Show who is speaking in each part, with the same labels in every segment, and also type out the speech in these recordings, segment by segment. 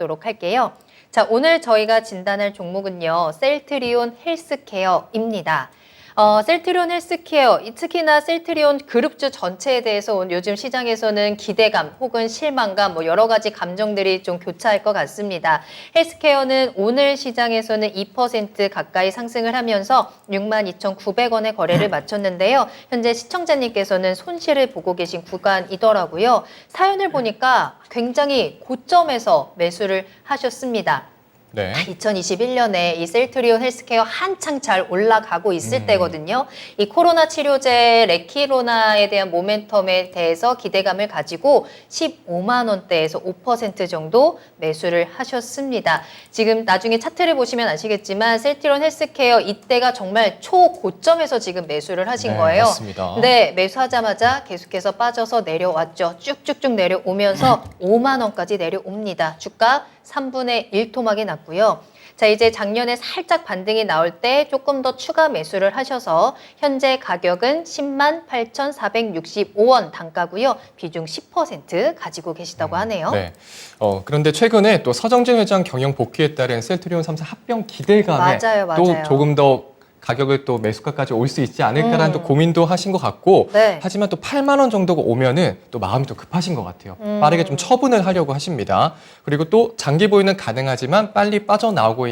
Speaker 1: 살펴보도록 할게요. 자, 오늘 저희가 진단할 종목은요, 셀트리온 헬스케어입니다. 셀트리온 헬스케어, 특히나 셀트리온 그룹주 전체에 대해서 요즘 시장에서는 기대감 혹은 실망감 뭐 여러 가지 감정들이 좀 교차할 것 같습니다. 헬스케어는 오늘 시장에서는 2% 가까이 상승을 하면서 62,900원의 거래를 마쳤는데요. 현재 시청자님께서는 손실을 보고 계신 구간이더라고요. 사연을 보니까 굉장히 고점에서 매수를 하셨습니다.
Speaker 2: 네.
Speaker 1: 2021년에 이 셀트리온 헬스케어 한창 잘 올라가고 있을 때거든요. 이 코로나 치료제 레키로나에 대한 모멘텀에 대해서 기대감을 가지고 15만 원대에서 5% 정도 매수를 하셨습니다. 지금 나중에 차트를 보시면 아시겠지만 셀트리온 헬스케어 이때가 정말 초고점에서 지금 매수를 하신 거예요.
Speaker 2: 맞습니다.
Speaker 1: 네, 매수하자마자 계속해서 빠져서 내려왔죠. 쭉쭉쭉 내려오면서 5만 원까지 내려옵니다. 주가 3분의 1 토막이 났고요. 자, 이제 작년에 살짝 반등이 나올 때 조금 더 추가 매수를 하셔서 현재 가격은 10만 8,465원 단가고요. 비중 10% 가지고 계시다고 하네요.
Speaker 2: 네. 그런데 최근에 또 서정진 회장 경영 복귀에 따른 셀트리온 3사 합병 기대감에
Speaker 1: 맞아요.
Speaker 2: 또 조금 더 가격을 또 매수가까지 올 수 있지 않을까라는 또 고민도 하신 것 같고,
Speaker 1: 네.
Speaker 2: 하지만 또 8만 원 정도가 오면은 또 마음이 또 급하신 것 같아요. 빠르게 좀 처분을 하려고 하십니다. 그리고 또 장기 보유는 가능하지만 빨리 빠져나오고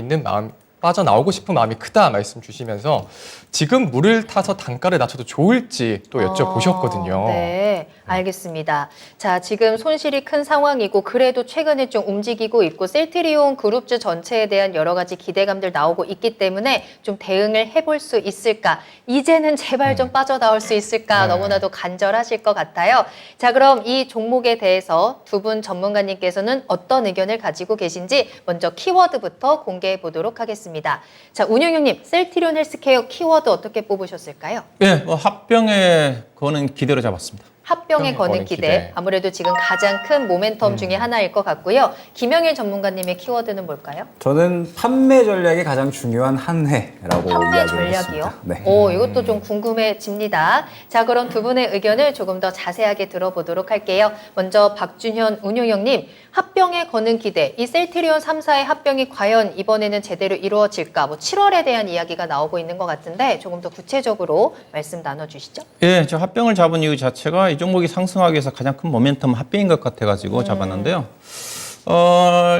Speaker 2: 싶은 마음이 크다 말씀 주시면서 지금 물을 타서 단가를 낮춰도 좋을지 또 여쭤보셨거든요.
Speaker 1: 네, 알겠습니다. 자, 지금 손실이 큰 상황이고 그래도 최근에 좀 움직이고 있고 셀트리온 그룹주 전체에 대한 여러 가지 기대감들 나오고 있기 때문에 좀 대응을 해볼 수 있을까? 이제는 제발 좀 빠져나올 수 있을까?
Speaker 2: 네.
Speaker 1: 너무나도 간절하실 것 같아요. 자, 그럼 이 종목에 대해서 두 분 전문가님께서는 어떤 의견을 가지고 계신지 먼저 키워드부터 공개해 보도록 하겠습니다. 자, 운영형님, 셀트리온 헬스케어 키워드 어떻게 뽑으셨을까요?
Speaker 3: 예, 뭐 합병에 거는 기대로 잡았습니다.
Speaker 1: 합병에 거는 기대. 아무래도 지금 가장 큰 모멘텀 중에 하나일 것 같고요. 김영일 전문가님의 키워드는 뭘까요?
Speaker 4: 저는 판매 전략이 가장 중요한 한 해라고
Speaker 1: 판매
Speaker 4: 이야기를
Speaker 1: 전략이요?
Speaker 4: 했습니다. 네.
Speaker 1: 오, 이것도 좀 궁금해집니다. 자, 그럼 두 분의 의견을 조금 더 자세하게 들어보도록 할게요. 먼저 박준현 운용형님, 합병에 거는 기대. 이 셀트리온 3사의 합병이 과연 이번에는 제대로 이루어질까? 뭐 7월에 대한 이야기가 나오고 있는 것 같은데 조금 더 구체적으로 말씀 나눠주시죠.
Speaker 3: 예, 저 합병을 잡은 이유 자체가 이 종목이 상승하기 위해서 가장 큰 모멘텀 합병인 것 같아가지고 잡았는데요.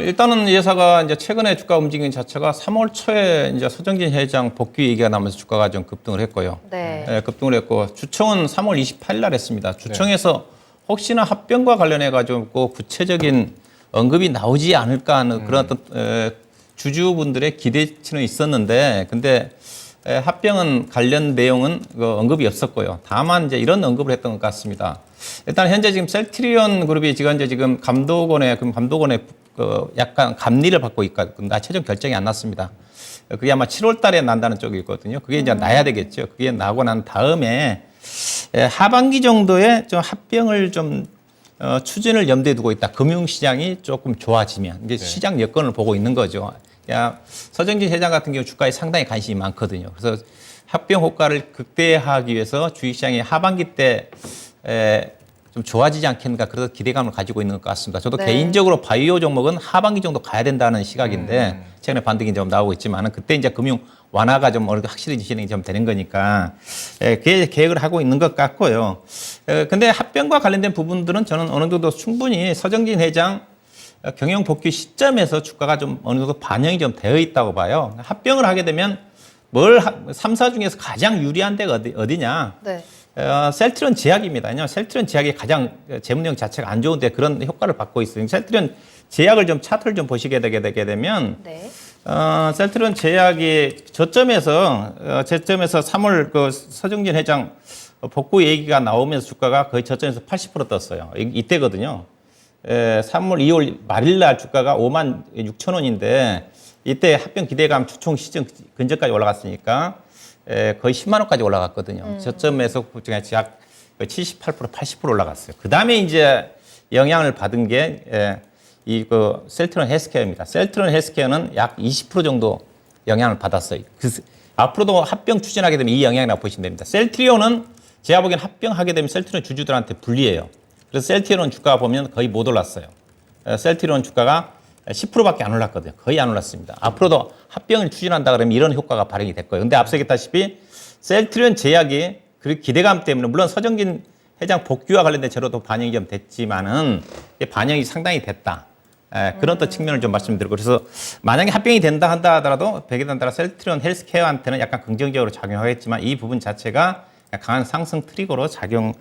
Speaker 3: 일단은 이 회사가 이제 최근에 주가 움직임 자체가 3월 초에 이제 서정진 회장 복귀 얘기가 나면서 주가가 좀 급등을 했고요.
Speaker 1: 네.
Speaker 3: 예, 급등을 했고 주총은 3월 28일 날 했습니다. 주총에서 혹시나 합병과 관련해가지고 구체적인 언급이 나오지 않을까 하는 그런 어떤 주주분들의 기대치는 있었는데, 근데 합병은 관련 내용은 언급이 없었고요. 다만 이제 이런 언급을 했던 것 같습니다. 일단 현재 지금 셀트리온 그룹이 지금 감독원의 약간 감리를 받고 있거든요. 최종 결정이 안 났습니다. 그게 아마 7월 달에 난다는 쪽이 있거든요. 그게 이제 나야 되겠죠. 그게 나고 난 다음에 하반기 정도에 좀 합병을 좀 추진을 염두에 두고 있다. 금융시장이 조금 좋아지면 이제 시장 여건을 보고 있는 거죠. 서정진 회장 같은 경우 주가에 상당히 관심이 많거든요. 그래서 합병 효과를 극대화하기 위해서 주식시장이 하반기 때 좀 좋아지지 않겠는가 그런 기대감을 가지고 있는 것 같습니다. 저도 개인적으로 바이오 종목은 하반기 정도 가야 된다는 시각인데 최근에 반등이 좀 나오고 있지만 그때 이제 금융 완화가 좀 어느 정도 확실히 진행이 좀 되는 거니까 계획을 하고 있는 것 같고요. 근데 합병과 관련된 부분들은 저는 어느 정도 충분히 서정진 회장 경영 복귀 시점에서 주가가 좀 어느 정도 반영이 좀 되어 있다고 봐요. 합병을 하게 되면 3사 중에서 가장 유리한 데가 어디냐?
Speaker 1: 네.
Speaker 3: 셀트리온 제약입니다. 왜냐하면 셀트리온 제약이 가장 재무내용 자체가 안 좋은데 그런 효과를 받고 있어요. 셀트리온 제약을 좀 차트를 좀 보시게 되게 되면
Speaker 1: 네.
Speaker 3: 셀트리온 제약이 저점에서 3월 그 서정진 회장 복구 얘기가 나오면서 주가가 거의 저점에서 80% 떴어요. 이때거든요. 3월 2월 말일 날 주가가 5만 6천 원인데 이때 합병 기대감 주총 시점 근저까지 올라갔으니까 거의 10만 원까지 올라갔거든요. 저점에서 약 78%, 80% 올라갔어요. 그 다음에 이제 영향을 받은 게 셀트리온 헬스케어입니다. 셀트리온 헬스케어는 약 20% 정도 영향을 받았어요. 그래서 앞으로도 합병 추진하게 되면 이 영향이라고 보시면 됩니다. 셀트리온은 제가 보기엔 합병하게 되면 셀트리온 주주들한테 불리해요. 그래서 셀트리온 주가가 보면 거의 못 올랐어요. 셀트리온 주가가 10%밖에 안 올랐거든요. 거의 안 올랐습니다. 앞으로도 합병을 추진한다 그러면 이런 효과가 발휘 될 거예요. 근데 앞서 얘기했다시피 셀트리온 제약이 그 기대감 때문에 물론 서정진 회장 복귀와 관련된 제로도 반영이 좀 됐지만은 반영이 상당히 됐다. 그런 또 측면을 좀 말씀드리고 그래서 만약에 합병이 된다 한다 하더라도 백예단다라 셀트리온 헬스케어한테는 약간 긍정적으로 작용하겠지만 이 부분 자체가 강한 상승 트리거로 작용할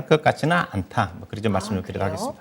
Speaker 3: 것 같지는 않다. 뭐 그렇게 좀 말씀을 드리도록 하겠습니다.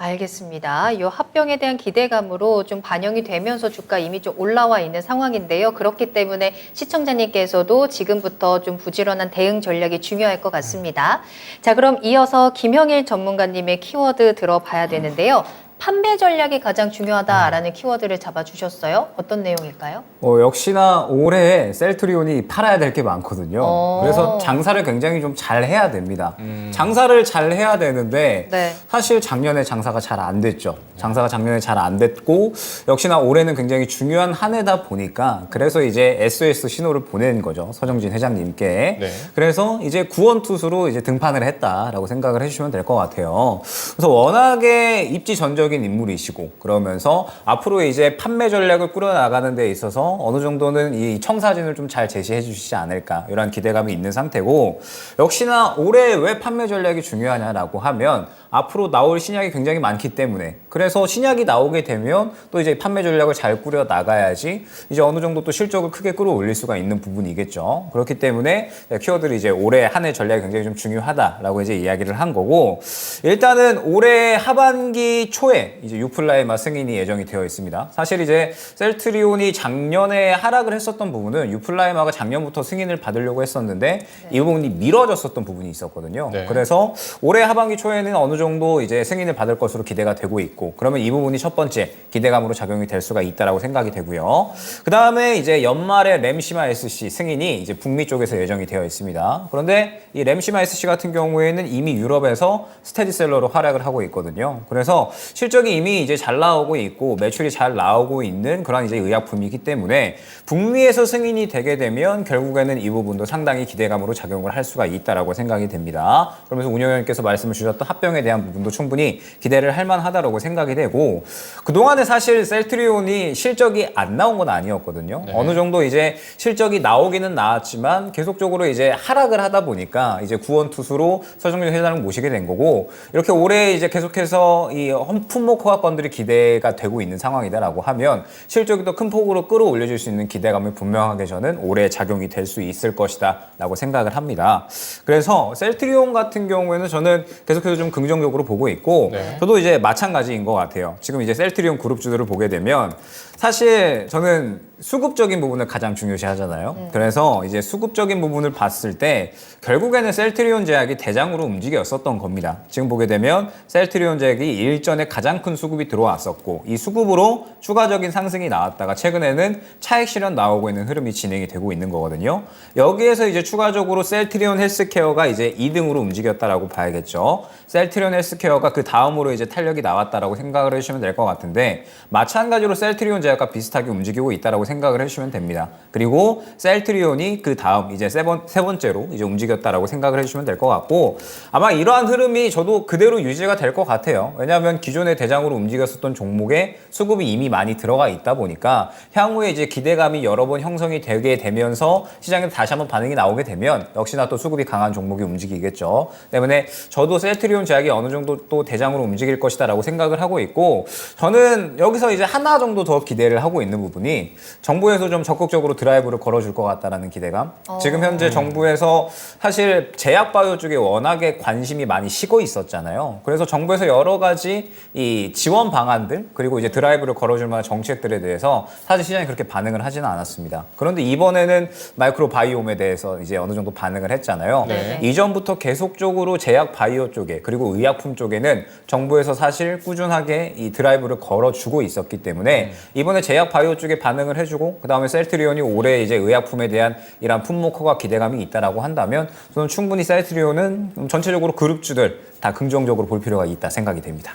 Speaker 1: 알겠습니다. 이 합병에 대한 기대감으로 좀 반영이 되면서 주가 이미 좀 올라와 있는 상황인데요. 그렇기 때문에 시청자님께서도 지금부터 좀 부지런한 대응 전략이 중요할 것 같습니다. 자, 그럼 이어서 김형일 전문가님의 키워드 들어봐야 되는데요. 판매 전략이 가장 중요하다라는 키워드를 잡아주셨어요. 어떤 내용일까요?
Speaker 4: 역시나 올해 셀트리온이 팔아야 될 게 많거든요. 그래서 장사를 굉장히 좀 잘 해야 됩니다. 장사를 잘 해야 되는데
Speaker 1: 네.
Speaker 4: 사실 작년에 장사가 잘 안 됐죠. 장사가 작년에 잘 안 됐고 역시나 올해는 굉장히 중요한 한 해다 보니까 그래서 이제 SOS 신호를 보낸 거죠. 서정진 회장님께.
Speaker 2: 네.
Speaker 4: 그래서 이제 구원투수로 이제 등판을 했다라고 생각을 해주시면 될 것 같아요. 그래서 워낙에 입지전적인 인물이시고 그러면서 앞으로 이제 판매 전략을 꾸려나가는 데 있어서 어느 정도는 이 청사진을 좀 잘 제시해 주시지 않을까 이런 기대감이 있는 상태고 역시나 올해 왜 판매 전략이 중요하냐라고 하면 앞으로 나올 신약이 굉장히 많기 때문에 그래서 신약이 나오게 되면 또 이제 판매 전략을 잘 꾸려 나가야지 이제 어느 정도 또 실적을 크게 끌어올릴 수가 있는 부분이겠죠. 그렇기 때문에 키워드를 이제 올해 한 해 전략이 굉장히 좀 중요하다라고 이제 이야기를 한 거고 일단은 올해 하반기 초에 이제 유플라이마 승인이 예정이 되어 있습니다. 사실 이제 셀트리온이 작년에 하락을 했었던 부분은 유플라이마가 작년부터 승인을 받으려고 했었는데 이 부분이 미뤄졌었던 부분이 있었거든요.
Speaker 2: 네.
Speaker 4: 그래서 올해 하반기 초에는 어느 정도 이제 승인을 받을 것으로 기대가 되고 있고 그러면 이 부분이 첫 번째 기대감으로 작용이 될 수가 있다라고 생각이 되고요. 그 다음에 이제 연말에 램시마 SC 승인이 이제 북미 쪽에서 예정이 되어 있습니다. 그런데 이 램시마 SC 같은 경우에는 이미 유럽에서 스테디셀러로 활약을 하고 있거든요. 그래서 실적이 이미 이제 잘 나오고 있고 매출이 잘 나오고 있는 그런 이제 의약품이기 때문에 북미에서 승인이 되게 되면 결국에는 이 부분도 상당히 기대감으로 작용을 할 수가 있다라고 생각이 됩니다. 그러면서 운영위원께서 말씀을 주셨던 합병에 대한 부분도 충분히 기대를 할 만하다라고 생각이 되고 그동안에 사실 셀트리온이 실적이 안 나온 건 아니었거든요.
Speaker 2: 네.
Speaker 4: 어느 정도 이제 실적이 나오기는 나왔지만 계속적으로 이제 하락을 하다 보니까 이제 구원투수로 서정진 회장을 모시게 된 거고 이렇게 올해 이제 계속해서 이 품목 허가건들이 기대가 되고 있는 상황이다라고 하면 실적이 더 큰 폭으로 끌어올려줄 수 있는 기대감이 분명하게 저는 올해 작용이 될 수 있을 것이다 라고 생각을 합니다. 그래서 셀트리온 같은 경우에는 저는 계속해서 좀 긍정적으로 보고 있고
Speaker 2: 네.
Speaker 4: 저도 이제 마찬가지인 것 같아요. 지금 이제 셀트리온 그룹주들을 보게 되면 사실 저는 수급적인 부분을 가장 중요시 하잖아요. 그래서 이제 수급적인 부분을 봤을 때 결국에는 셀트리온 제약이 대장으로 움직였었던 겁니다. 지금 보게 되면 셀트리온 제약이 일전에 가장 큰 수급이 들어왔었고 이 수급으로 추가적인 상승이 나왔다가 최근에는 차익 실현 나오고 있는 흐름이 진행이 되고 있는 거거든요. 여기에서 이제 추가적으로 셀트리온 헬스케어가 이제 2등으로 움직였다라고 봐야겠죠. 셀트리온 헬스케어가 그 다음으로 이제 탄력이 나왔다라고 생각을 해주시면 될 것 같은데 마찬가지로 셀트리온 제약과 비슷하게 움직이고 있다라고 생각을 해주시면 됩니다. 그리고 셀트리온이 그 다음 이제 세 번째로 이제 움직였다라고 생각을 해주시면 될 것 같고 아마 이러한 흐름이 저도 그대로 유지가 될 것 같아요. 왜냐하면 기존의 대장으로 움직였었던 종목에 수급이 이미 많이 들어가 있다 보니까 향후에 이제 기대감이 여러 번 형성이 되게 되면서 시장에 다시 한번 반응이 나오게 되면 역시나 또 수급이 강한 종목이 움직이겠죠. 때문에 저도 셀트리온 제약이 어느 정도 또 대장으로 움직일 것이다라고 생각을 하고 있고 저는 여기서 이제 하나 정도 더 기대를 하고 있는 부분이 정부에서 좀 적극적으로 드라이브를 걸어줄 것 같다라는 기대감. 지금 현재 정부에서 사실 제약바이오 쪽에 워낙에 관심이 많이 식어 있었잖아요. 그래서 정부에서 여러 가지 이 지원 방안들 그리고 이제 드라이브를 걸어줄 만한 정책들에 대해서 사실 시장이 그렇게 반응을 하지는 않았습니다. 그런데 이번에는 마이크로 바이옴에 대해서 이제 어느 정도 반응을 했잖아요.
Speaker 1: 네.
Speaker 4: 이전부터 계속적으로 제약 바이오 쪽에 그리고 의약품 쪽에는 정부에서 사실 꾸준하게 이 드라이브를 걸어주고 있었기 때문에 이번에 제약 바이오 쪽에 반응을 해주고 그 다음에 셀트리온이 올해 이제 의약품에 대한 이런 품목 허가 기대감이 있다라고 한다면 저는 충분히 셀트리온은 전체적으로 그룹주들 다 긍정적으로 볼 필요가 있다 생각이 됩니다.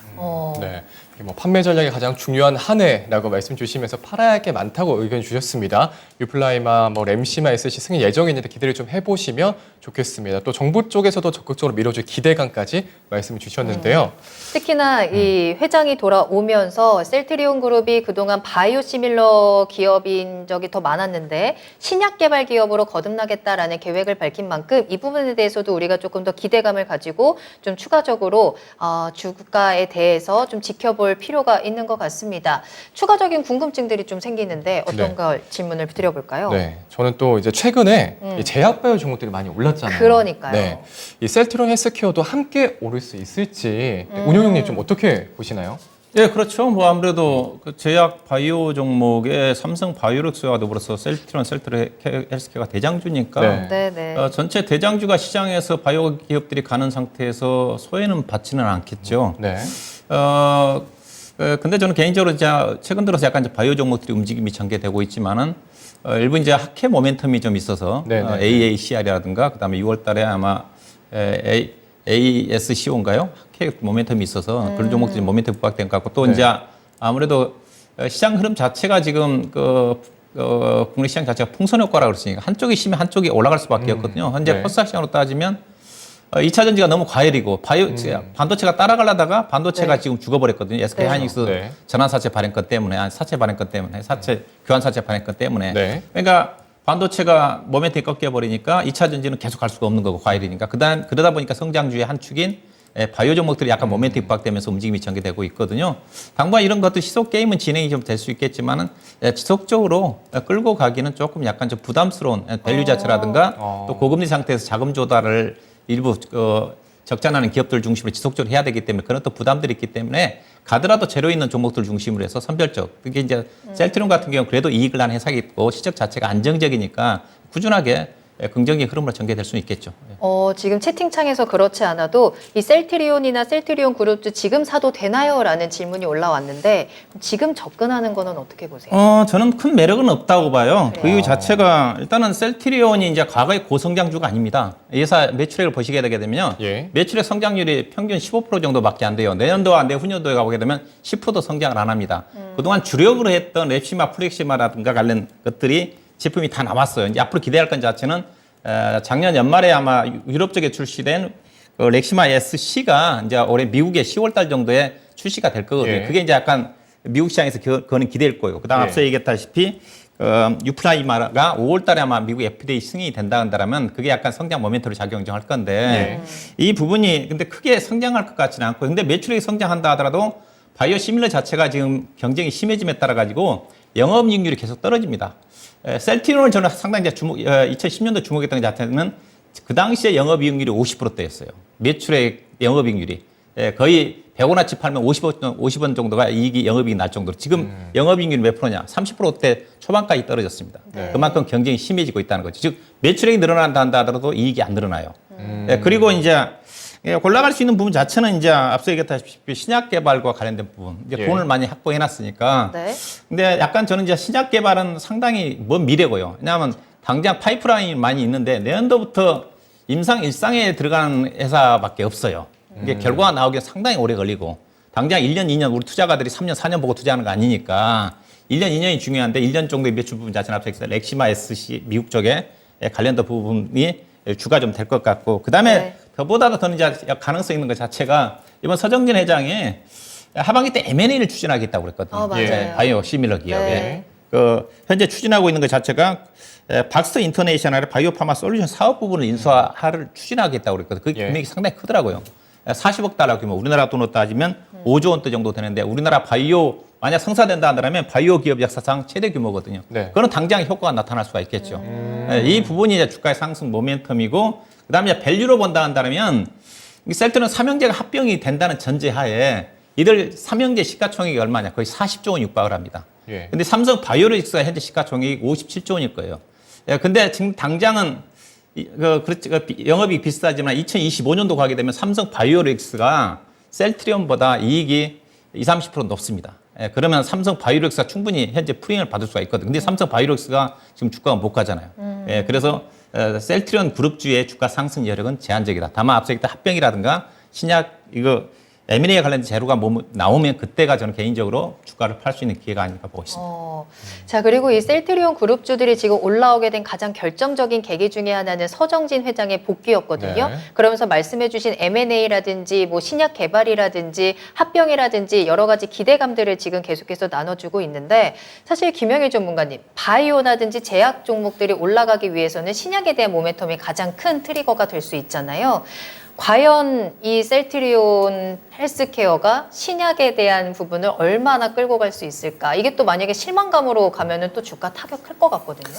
Speaker 2: 네. 뭐 판매 전략이 가장 중요한 한 해라고 말씀 주시면서 팔아야 할 게 많다고 의견 주셨습니다. 유플라이마, 뭐 램시마 SC 승인 예정이니까 기대를 좀 해보시면 좋겠습니다. 또 정부 쪽에서도 적극적으로 밀어줄 기대감까지 말씀 주셨는데요.
Speaker 1: 특히나 이 회장이 돌아오면서 셀트리온 그룹이 그동안 바이오시밀러 기업인 적이 더 많았는데 신약 개발 기업으로 거듭나겠다라는 계획을 밝힌 만큼 이 부분에 대해서도 우리가 조금 더 기대감을 가지고 좀 추가적으로 주가에 대해서 좀 지켜볼 필요가 있는 것 같습니다. 추가적인 궁금증들이 좀 생기는데 어떤
Speaker 2: 네.
Speaker 1: 걸 질문을 드려볼까요?
Speaker 2: 네, 저는 또 이제 최근에 이 제약바이오 종목들이 많이 올랐잖아요.
Speaker 1: 그러니까요.
Speaker 2: 네, 이 셀트리온 헬스케어도 함께 오를 수 있을지 운용형님 좀 어떻게 보시나요?
Speaker 3: 예, 그렇죠. 뭐 아무래도 그 제약 바이오 종목에 삼성 바이오력스와 더불어서 셀트리온 헬스케어가 대장주니까
Speaker 2: 네.
Speaker 1: 네네.
Speaker 3: 전체 대장주가 시장에서 바이오 기업들이 가는 상태에서 소외는 받지는 않겠죠.
Speaker 2: 네,
Speaker 3: 근데 저는 개인적으로 이제 최근 들어서 약간 이제 바이오 종목들이 움직임이 전개되고 있지만은 일부 이제 학회 모멘텀이 좀 있어서
Speaker 2: 네네.
Speaker 3: AACR이라든가 그다음에 6월달에 아마 ASCO인가요? 학회 모멘텀이 있어서 그런 종목들이 모멘텀 부각된 것 같고 또
Speaker 2: 네.
Speaker 3: 이제 아무래도 시장 흐름 자체가 지금 국내 시장 자체가 풍선 효과라고 그랬으니까 한쪽이 심해 한쪽이 올라갈 수밖에 없거든요. 현재
Speaker 2: 네.
Speaker 3: 코스닥 시장으로 따지면 2차 전지가 너무 과열이고 반도체가 따라가려다가 반도체가
Speaker 1: 네.
Speaker 3: 지금 죽어버렸거든요. SK
Speaker 1: 네.
Speaker 3: 하이닉스
Speaker 2: 네.
Speaker 3: 전환사채 발행권 때문에, 아니 사채 발행권 때문에, 교환사채 발행권 때문에.
Speaker 2: 네.
Speaker 3: 그러니까 반도체가 모멘텀이 꺾여버리니까 2차 전지는 계속 갈 수가 없는 거고 과열이니까. 그러다 보니까 성장주의 한 축인 바이오 종목들이 약간 모멘텀이 부각되면서 움직임이 전개되고 있거든요. 당분간 이런 것도 시속 게임은 진행이 좀 될 수 있겠지만은 지속적으로 끌고 가기는 조금 약간 좀 부담스러운 밸류 자체라든가 또 고금리 상태에서 자금 조달을 일부 적자나는 기업들 중심으로 지속적으로 해야 되기 때문에 그런 또 부담들이 있기 때문에 가더라도 재료 있는 종목들 중심으로 해서 선별적. 그게 이제 셀트리온 같은 경우는 그래도 이익을 난 회사가 있고 시적 자체가 안정적이니까 꾸준하게 긍정적인 흐름으로 전개될 수 있겠죠.
Speaker 1: 지금 채팅창에서 그렇지 않아도 이 셀트리온이나 셀트리온 그룹도 지금 사도 되나요? 라는 질문이 올라왔는데 지금 접근하는 거는 어떻게 보세요?
Speaker 3: 저는 큰 매력은 없다고 봐요. 그
Speaker 1: 그래요?
Speaker 3: 이유 자체가 일단은 셀트리온이 이제 과거의 고성장주가 아닙니다. 이 회사 매출액을 보시게 되게 되면요.
Speaker 2: 예.
Speaker 3: 매출액 성장률이 평균 15% 정도밖에 안 돼요. 내년도와 내후년도에 가보게 되면 10%도 성장을 안 합니다. 그동안 주력으로 했던 랩시마, 플렉시마라든가 관련 것들이 제품이 다 나왔어요. 이제 앞으로 기대할 건 자체는 작년 연말에 아마 유럽 쪽에 출시된 렉시마 SC가 이제 올해 미국에 10월 달 정도에 출시가 될 거거든요.
Speaker 2: 예.
Speaker 3: 그게 이제 약간 미국 시장에서 그거는 기대일 거예요. 그다음
Speaker 2: 예.
Speaker 3: 앞서 얘기했다시피 유플라이마가 5월 달에 아마 미국 FDA 승인이 된다 한다면 그게 약간 성장 모멘텀으로 작용할 건데 이 부분이 근데 크게 성장할 것 같지는 않고 근데 매출액이 성장한다 하더라도 바이오 시밀러 자체가 지금 경쟁이 심해짐에 따라 가지고 영업이익률이 계속 떨어집니다. 셀트리온을 저는 상당히 2010년도 주목했던 것 자체는 그 당시에 영업이익률이 50%대였어요. 매출의 영업이익률이 거의 100원어치 팔면 50원 정도가 이익이 영업이익이 날 정도로 지금 영업이익률이 몇 프로냐? 30%대 초반까지 떨어졌습니다.
Speaker 1: 네.
Speaker 3: 그만큼 경쟁이 심해지고 있다는 거죠. 즉 매출액이 늘어난다 한다 하더라도 이익이 안 늘어나요. 그리고 이제 올라갈 수 있는 부분 자체는 이제 앞서 얘기했다시피 신약 개발과 관련된 부분 이제
Speaker 2: 예.
Speaker 3: 돈을 많이 확보해 놨으니까.
Speaker 1: 네.
Speaker 3: 근데 약간 저는 이제 신약 개발은 상당히 먼 미래고요. 왜냐하면 당장 파이프라인이 많이 있는데 내년도부터 일상에 들어가는 회사밖에 없어요. 이게 결과가 나오기에 상당히 오래 걸리고 당장 1년, 2년 우리 투자가들이 3년, 4년 보고 투자하는 거 아니니까 1년, 2년이 중요한데 1년 정도의 매출 부분 자체는 앞서 얘기했어요. 렉시마 SC 미국 쪽에 관련된 부분이 주가 좀 될 것 같고 그다음에
Speaker 1: 네.
Speaker 3: 더보다도 더 이제 가능성 있는 것 자체가 이번 서정진 회장이 하반기 때 M&A를 추진하겠다고 그랬거든요.
Speaker 1: 맞아요.
Speaker 2: 예.
Speaker 3: 바이오 시밀러 기업에.
Speaker 1: 네.
Speaker 3: 현재 추진하고 있는 것 자체가 박스터 인터내셔널의 바이오파마 솔루션 사업 부분을 인수화를 추진하겠다고 그랬거든요. 그
Speaker 2: 예.
Speaker 3: 금액이 상당히 크더라고요. 40억 달러 규모, 우리나라 돈으로 따지면 5조 원대 정도 되는데 우리나라 바이오 만약 성사된다 한다면 바이오 기업 역사상 최대 규모거든요.
Speaker 2: 네.
Speaker 3: 그건 당장 효과가 나타날 수가 있겠죠. 이 부분이 이제 주가의 상승 모멘텀이고 그다음에 이제 밸류로 본다 한다면 이 셀트리온 삼형제가 합병이 된다는 전제하에 이들 삼형제 시가총액이 얼마냐? 거의 40조 원 육박을 합니다.
Speaker 2: 예.
Speaker 3: 근데 삼성 바이오로직스가 현재 시가총액이 57조 원일 거예요. 근데 지금 당장은 영업이익 비슷하지만 2025년도 가게 되면 삼성 바이오로직스가 셀트리온보다 이익이 20-30% 높습니다. 그러면 삼성 바이오로직스가 충분히 현재 프리미엄을 받을 수가 있거든요. 근데 삼성 바이오로직스가 지금 주가가 못 가잖아요. 그래서 셀트리온 그룹주의 주가 상승 여력은 제한적이다. 다만 앞서 얘기했던 합병이라든가 신약 M&A 관련된 재료가 나오면 그때가 저는 개인적으로 주가를 팔 수 있는 기회가 아닐까 보고 있습니다.
Speaker 1: 자, 그리고 이 셀트리온 그룹주들이 지금 올라오게 된 가장 결정적인 계기 중에 하나는 서정진 회장의 복귀였거든요.
Speaker 2: 네.
Speaker 1: 그러면서 말씀해주신 M&A라든지 뭐 신약 개발이라든지 합병이라든지 여러 가지 기대감들을 지금 계속해서 나눠주고 있는데 사실 김영일 전문가님, 바이오라든지 제약 종목들이 올라가기 위해서는 신약에 대한 모멘텀이 가장 큰 트리거가 될 수 있잖아요. 과연 이 셀트리온 헬스케어가 신약에 대한 부분을 얼마나 끌고 갈 수 있을까? 이게 또 만약에 실망감으로 가면은 또 주가 타격할 것 같거든요.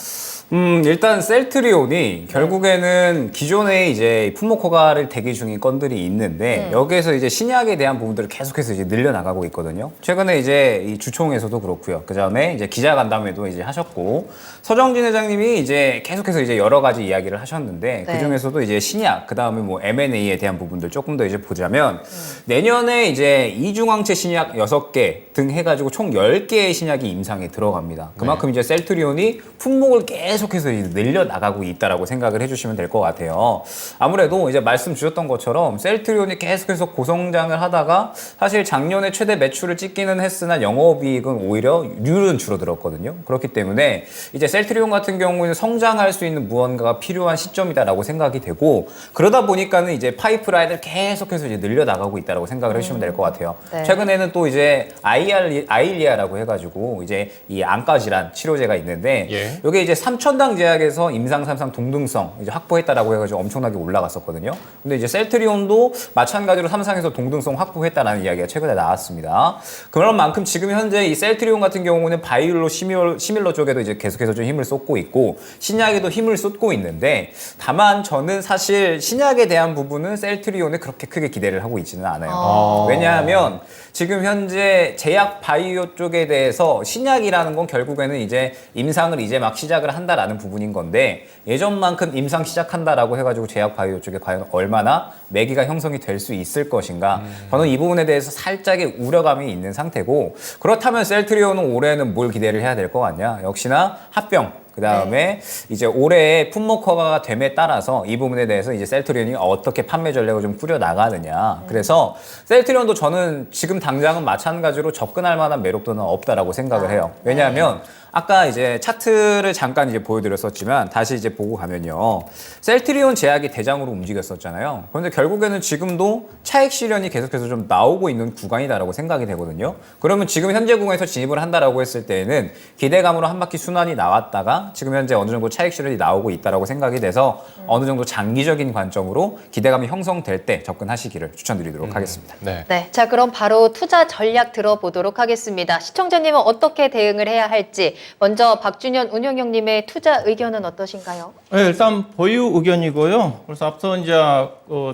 Speaker 4: 일단 셀트리온이 결국에는 기존에 이제 품목 허가를 대기 중인 건들이 있는데 여기에서 이제 신약에 대한 부분들을 계속해서 이제 늘려나가고 있거든요. 최근에 이제 이 주총에서도 그렇고요. 그 다음에 이제 기자간담회도 이제 하셨고 서정진 회장님이 이제 계속해서 이제 여러 가지 이야기를 하셨는데
Speaker 1: 네.
Speaker 4: 그 중에서도 이제 신약, 그 다음에 뭐 M&A에 대한 부분들 조금 더 이제 보자면 내년에 이제 이중항체 신약 6개 등 해가지고 총 10개의 신약이 임상에 들어갑니다. 그만큼 이제 셀트리온이 품목을 계속해서 이제 늘려나가고 있다라고 생각을 해주시면 될 것 같아요. 아무래도 이제 말씀 주셨던 것처럼 셀트리온이 계속해서 고성장을 하다가 사실 작년에 최대 매출을 찍기는 했으나 영업이익은 오히려 률은 줄어들었거든요. 그렇기 때문에 이제 셀트리온 같은 경우에는 성장할 수 있는 무언가가 필요한 시점이다라고 생각이 되고 그러다 보니까는 이제 파이프라인을 계속해서 이제 늘려나가고 있다라고 생각을 해주시면 될 것 같아요.
Speaker 1: 네.
Speaker 4: 최근에는 또 이제 아일리아라고 해가지고 이제 이 안과 질환 치료제가 있는데
Speaker 2: 예.
Speaker 4: 이게 이제 3천당 제약에서 임상 3상 동등성 이제 확보했다라고 해가지고 엄청나게 올라갔었거든요. 근데 이제 셀트리온도 마찬가지로 3상에서 동등성 확보했다라는 이야기가 최근에 나왔습니다. 그런 만큼 지금 현재 이 셀트리온 같은 경우는 바이올로 시밀러 쪽에도 이제 계속해서 좀 힘을 쏟고 있고 신약에도 힘을 쏟고 있는데 다만 저는 사실 신약에 대한 부분은 셀트리온에 그렇게 크게 기대를 하고 있지는 않아요. 왜냐하면 지금 현재 제약 바이오 쪽에 대해서 신약이라는 건 결국에는 이제 임상을 이제 막 시작을 한다라는 부분인 건데 예전만큼 임상 시작한다라고 해가지고 제약 바이오 쪽에 과연 얼마나 매기가 형성이 될 수 있을 것인가 저는 이 부분에 대해서 살짝의 우려감이 있는 상태고 그렇다면 셀트리온은 올해는 뭘 기대를 해야 될 것 같냐 역시나 합병 그 다음에 이제 올해의 품목 허가가 됨에 따라서 이 부분에 대해서 이제 셀트리온이 어떻게 판매 전략을 좀 꾸려 나가느냐. 그래서 셀트리온도 저는 지금 당장은 마찬가지로 접근할 만한 매력도는 없다라고 생각을 해요. 왜냐하면 아까 이제 차트를 잠깐 이제 보여드렸었지만 다시 이제 보고 가면요. 셀트리온 제약이 대장으로 움직였었잖아요. 그런데 결국에는 지금도 차익 실현이 계속해서 좀 나오고 있는 구간이다라고 생각이 되거든요. 그러면 지금 현재 구간에서 진입을 한다라고 했을 때에는 기대감으로 한 바퀴 순환이 나왔다가 지금 현재 어느 정도 차익 실현이 나오고 있다라고 생각이 돼서 어느 정도 장기적인 관점으로 기대감이 형성될 때 접근하시기를 추천드리도록 하겠습니다.
Speaker 2: 네.
Speaker 1: 네, 자 그럼 바로 투자 전략 들어보도록 하겠습니다. 시청자님은 어떻게 대응을 해야 할지 먼저 박준현 운영형님의 투자 의견은 어떠신가요?
Speaker 3: 네, 일단 보유 의견이고요. 그래서 앞서 이제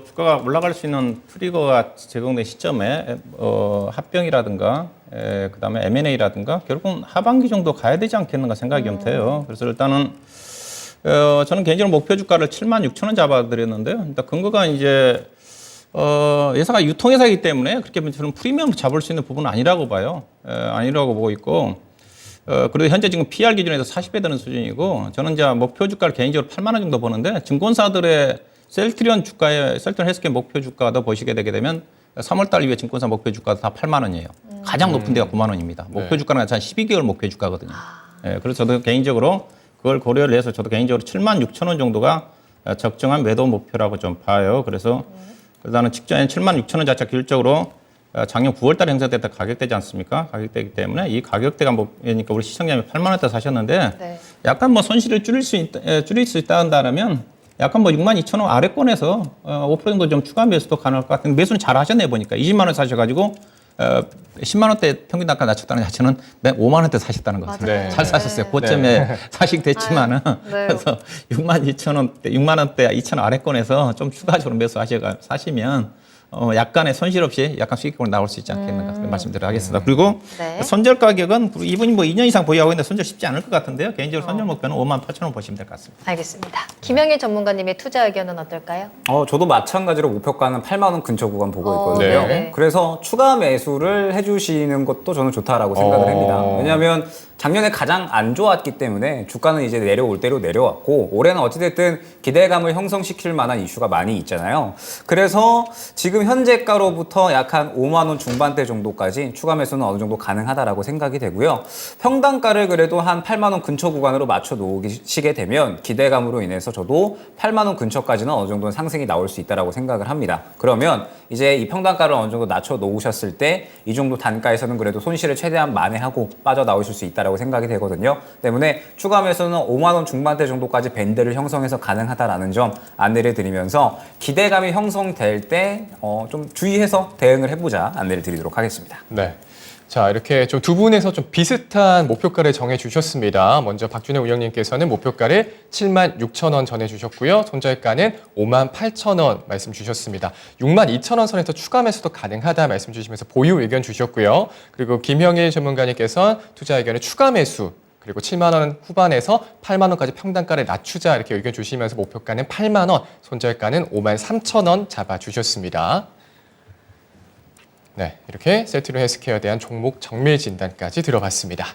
Speaker 3: 주가가 올라갈 수 있는 트리거가 제공된 시점에 합병이라든가 그다음에 M&A라든가 결국은 하반기 정도 가야 되지 않겠는가 생각이 좀 돼요. 그래서 일단은 저는 개인적으로 목표 주가를 76,000원 잡아드렸는데요. 일단 근거가 이제 회사가 유통회사이기 때문에 그렇게 저는 프리미엄 잡을 수 있는 부분은 아니라고 봐요. 아니라고 보고 있고. 그래도 현재 지금 PR 기준에서 40배 되는 수준이고 저는 이제 목표 주가를 개인적으로 8만 원 정도 보는데 증권사들의 셀트리온 주가의 셀트리온 헬스케어 목표 주가도 보시게 되게 되면 3월달 이후에 증권사 목표 주가도 다 8만 원이에요. 가장 높은 데가 9만 원입니다. 목표 주가는 한 12개월 목표 주가거든요. 그래서 저도 개인적으로 그걸 고려를 해서 저도 개인적으로 76,000원 정도가 적정한 매도 목표라고 좀 봐요. 그래서 나는 직전에 76,000원 자체가 기술적으로 작년 9월달에 형성됐던 가격대지 않습니까? 가격대이기 때문에 이 가격대가 그러니까 우리 시청자님이 8만 원대 사셨는데
Speaker 1: 네.
Speaker 3: 약간 뭐 손실을 줄일 수 있다 한다면 약간 뭐 62,000원 아래권에서 5% 정도 좀 추가 매수도 가능할 것 같은데 매수는 잘 하셨네 보니까 20만 원 사셔가지고 10만 원대 평균 단가 낮췄다는 자체는 5만 원대 사셨다는 거죠.
Speaker 2: 네.
Speaker 3: 잘 사셨어요. 고점에 사식 됐지만은
Speaker 1: 네.
Speaker 3: 그래서 62,000원대, 6만 원대 2,000원 아래권에서 좀 추가적으로 사시면 약간의 손실 없이 약간 수익으로 나올 수 있지 않겠는가 말씀드리도록 하겠습니다. 그리고
Speaker 1: 네.
Speaker 3: 손절 가격은 이분이 뭐 2년 이상 보유하고 있는데 손절 쉽지 않을 것 같은데요. 개인적으로 손절 목표는 58,000원 보시면 될 것 같습니다.
Speaker 1: 알겠습니다. 김영일 전문가님의 투자 의견은 어떨까요?
Speaker 4: 저도 마찬가지로 목표가는 8만 원 근처 구간 보고 있거든요.
Speaker 1: 네.
Speaker 4: 그래서 추가 매수를 해주시는 것도 저는 좋다라고 생각을 합니다. 왜냐하면 작년에 가장 안 좋았기 때문에 주가는 이제 내려올 대로 내려왔고 올해는 어찌됐든 기대감을 형성시킬 만한 이슈가 많이 있잖아요. 그래서 지금 현재가로부터 약 한 5만 원 중반대 정도까지 추가 매수는 어느 정도 가능하다라고 생각이 되고요. 평단가를 그래도 한 8만 원 근처 구간으로 맞춰 놓으시게 되면 기대감으로 인해서 저도 8만 원 근처까지는 어느 정도는 상승이 나올 수 있다라고 생각을 합니다. 그러면 이제 이 평단가를 어느 정도 낮춰 놓으셨을 때 이 정도 단가에서는 그래도 손실을 최대한 만회하고 빠져나오실 수 있다라고 생각이 되거든요. 때문에 추가 매수는 5만 원 중반대 정도까지 밴드를 형성해서 가능하다라는 점 안내를 드리면서 기대감이 형성될 때 좀 주의해서 대응을 해보자 안내를 드리도록 하겠습니다.
Speaker 2: 네. 자, 이렇게 좀 두 분에서 좀 비슷한 목표가를 정해 주셨습니다. 먼저 박준혜 운영님께서는 목표가를 76,000원 전해 주셨고요. 손절가는 58,000원 말씀 주셨습니다. 62,000원 선에서 추가 매수도 가능하다 말씀 주시면서 보유 의견 주셨고요. 그리고 김형일 전문가님께서는 투자 의견을 추가 매수 그리고 7만 원 후반에서 8만 원까지 평단가를 낮추자 이렇게 의견 주시면서 목표가는 8만 원, 손절가는 53,000원 잡아 주셨습니다. 네, 이렇게 셀트리온 헬스케어에 대한 종목 정밀 진단까지 들어봤습니다.